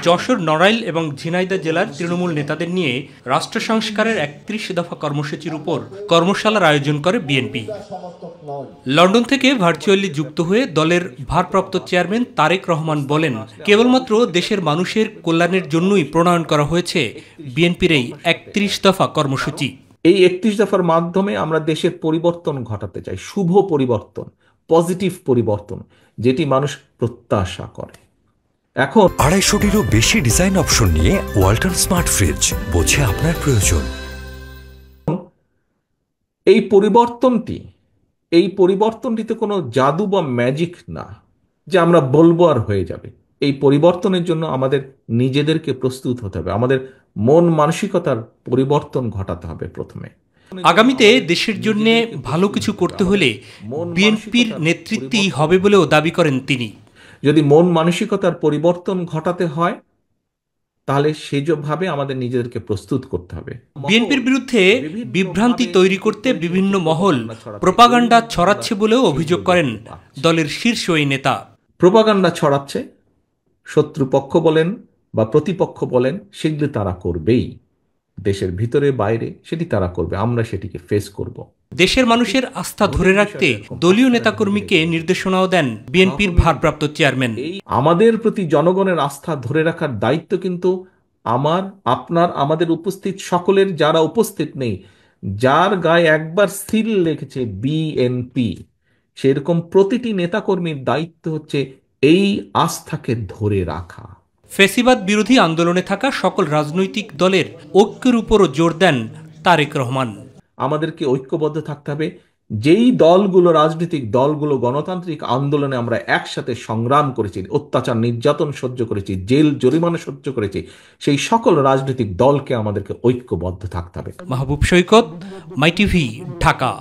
যশোর, নড়াইল এবং ঝিনাইদহ জেলার তৃণমূল নেতাদের নিয়ে রাষ্ট্র সংস্কারের ৩১ দফা কর্মসূচির উপর কর্মশালার আয়োজন করে বিএনপি। লন্ডন থেকে ভার্চুয়ালি যুক্ত হয়ে দলের ভারপ্রাপ্ত চেয়ারম্যান তারেক রহমান বলেন, কেবলমাত্র দেশের মানুষের কল্যাণের জন্যই প্রণয়ন করা হয়েছে বিএনপির এই ৩১ দফা কর্মসূচি। এই ৩১ দফার মাধ্যমে আমরা দেশের পরিবর্তন ঘটাতে চাই, শুভ পরিবর্তন, পজিটিভ পরিবর্তন, যেটি মানুষ প্রত্যাশা করে। এখন ২৫০টিরও বেশি ডিজাইন অপশন নিয়ে ওয়ালটন স্মার্ট ফ্রিজ, বোঝে আপনার প্রয়োজন। এই পরিবর্তনটিতে কোনো জাদু বা ম্যাজিক না যে আমরা বলবো আর হয়ে যাবে। এই পরিবর্তনের জন্য আমাদের নিজেদেরকে প্রস্তুত হতে হবে, আমাদের মন মানসিকতার পরিবর্তন ঘটাতে হবে। প্রথমে আগামীতে দেশের জন্য ভালো কিছু করতে হলে বিএনপির নেতৃত্বেই হবে বলেও দাবি করেন তিনি। যদি মন মানসিকতার পরিবর্তন ঘটাতে হয় তাহলে সেভাবে আমাদের নিজেদেরকে প্রস্তুত করতে হবে। বিএনপির বিরুদ্ধে বিভ্রান্তি তৈরি করতে বিভিন্ন মহল প্রোপাগান্ডা ছড়াচ্ছে বলেও অভিযোগ করেন দলের শীর্ষ এই নেতা। প্রোপাগান্ডা ছড়াচ্ছে, শত্রুপক্ষ বলেন বা প্রতিপক্ষ বলেন, সেগুলো তারা করবেই, দেশের ভিতরে বাইরে সেটি তারা করবে, আমরা সেটিকে ফেস করব। দেশের মানুষের আস্থা ধরে রাখতে দলীয় নেতাকর্মীকে নির্দেশনাও দেন বিএনপির ভারপ্রাপ্ত চেয়ারম্যান। আমাদের প্রতি জনগণের আস্থা ধরে রাখার দায়িত্ব কিন্তু আপনার, আমাদের উপস্থিত সকলের, যারা উপস্থিত নেই, যার গায়ে একবার সিল লিখেছে বিএনপি, সেরকম প্রতিটি নেতাকর্মীর দায়িত্ব হচ্ছে এই আস্থাকে ধরে রাখা। ফ্যাসিবাদ বিরোধী আন্দোলনে থাকা সকল রাজনৈতিক দলের ঐক্যের উপরও জোর দেন তারেক রহমান। আমাদেরকে ঐক্যবদ্ধ থাকতে হবে। যেই দলগুলো, রাজনৈতিক দলগুলো গণতান্ত্রিক আন্দোলনে আমরা একসাথে সংগ্রাম করেছি, অত্যাচার নির্যাতন সহ্য করেছি, জেল জরিমানা সহ্য করেছি, সেই সকল রাজনৈতিক দলকে আমাদেরকে ঐক্যবদ্ধ থাকতে হবে। মাহবুব সৈকত, মাই টিভি, ঢাকা।